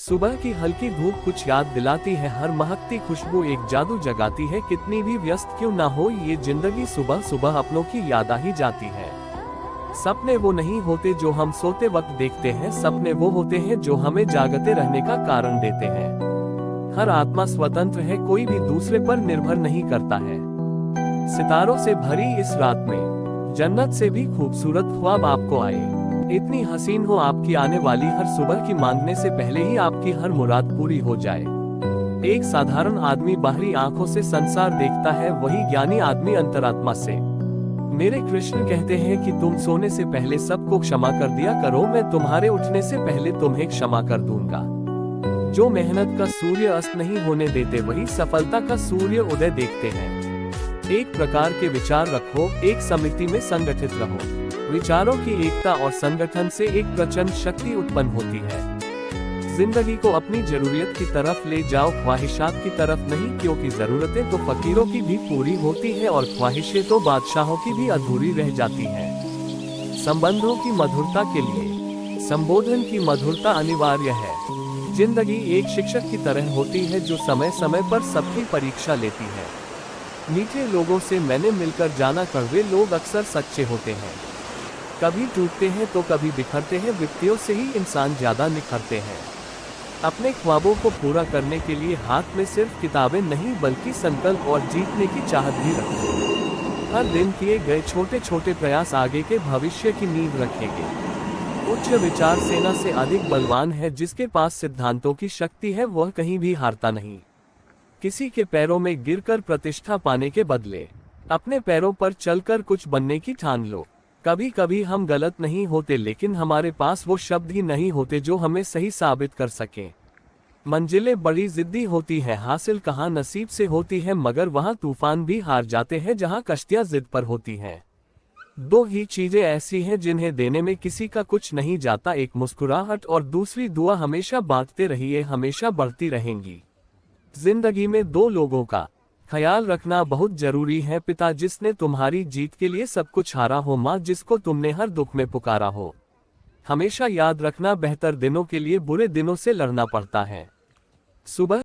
सुबह की हल्की धूप कुछ याद दिलाती है, हर महकती खुशबू एक जादू जगाती है। कितनी भी व्यस्त क्यों ना हो ये जिंदगी, सुबह सुबह अपनों की याद आ ही जाती है। सपने वो नहीं होते जो हम सोते वक्त देखते हैं, सपने वो होते हैं जो हमें जागते रहने का कारण देते हैं। हर आत्मा स्वतंत्र है, कोई भी दूसरे पर निर्भर नहीं करता है। सितारों से भरी इस रात में जन्नत से भी खूबसूरत ख्वाब आपको आए। इतनी हसीन हो आपकी आने वाली हर सुबह की, मांगने से पहले ही आपकी हर मुराद पूरी हो जाए। एक साधारण आदमी बाहरी आंखों से संसार देखता है, वही ज्ञानी आदमी अंतरात्मा से। मेरे कृष्ण कहते हैं कि तुम सोने से पहले सबको क्षमा कर दिया करो, मैं तुम्हारे उठने से पहले तुम्हें क्षमा कर दूंगा। जो मेहनत का सूर्य अस्त नहीं होने देते, वही सफलता का सूर्य उदय देखते हैं। एक प्रकार के विचार रखो, एक समिति में संगठित रहो। विचारों की एकता और संगठन से एक प्रचंड शक्ति उत्पन्न होती है। जिंदगी को अपनी जरूरत की तरफ ले जाओ, ख्वाहिशात की तरफ नहीं, क्योंकि जरूरतें तो फकीरों की भी पूरी होती है और ख्वाहिशें तो बादशाहों की भी अधूरी रह जाती है। संबंधों की मधुरता के लिए संबोधन की मधुरता अनिवार्य है। जिंदगी एक शिक्षक की तरह होती है जो समय समय पर सबकी परीक्षा लेती है। मीठे लोगों से मैंने मिलकर जाना, कड़वे लोग अक्सर सच्चे होते हैं। कभी टूटते हैं तो कभी बिखरते हैं, विपत्तियों से ही इंसान ज्यादा निखरते हैं। अपने ख्वाबों को पूरा करने के लिए हाथ में सिर्फ किताबें नहीं, बल्कि संकल्प और जीतने की चाहत भी रखें। हर दिन किए गए छोटे छोटे प्रयास आगे के भविष्य की नींव रखेंगे। उच्च विचार सेना से अधिक बलवान है, जिसके पास सिद्धांतों की शक्ति है वह कहीं भी हारता नहीं। किसी के पैरों में गिरकर प्रतिष्ठा पाने के बदले अपने पैरों पर चलकर कुछ बनने की ठान लो। कभी कभी हम गलत नहीं होते, लेकिन हमारे पास वो शब्द ही नहीं होते जो हमें सही साबित कर सकें। मंजिलें बड़ी जिद्दी होती हैं, हासिल कहाँ नसीब से होती है, मगर वहाँ तूफान भी हार जाते हैं जहाँ कश्तियाँ जिद पर होती हैं। दो ही चीजें ऐसी हैं जिन्हें देने में किसी का कुछ नहीं जाता, एक मुस्कुराहट और दूसरी दुआ। हमेशा बांटते रहिए, हमेशा बढ़ती रहेंगी। जिंदगी में दो लोगों का ख्याल रखना बहुत जरूरी है, पिता जिसने तुम्हारी जीत के लिए सब कुछ हारा हो, माँ जिसको तुमने हर दुख में पुकारा हो। हमेशा याद रखना, बेहतर दिनों के लिए बुरे दिनों से लड़ना पड़ता है। सुबह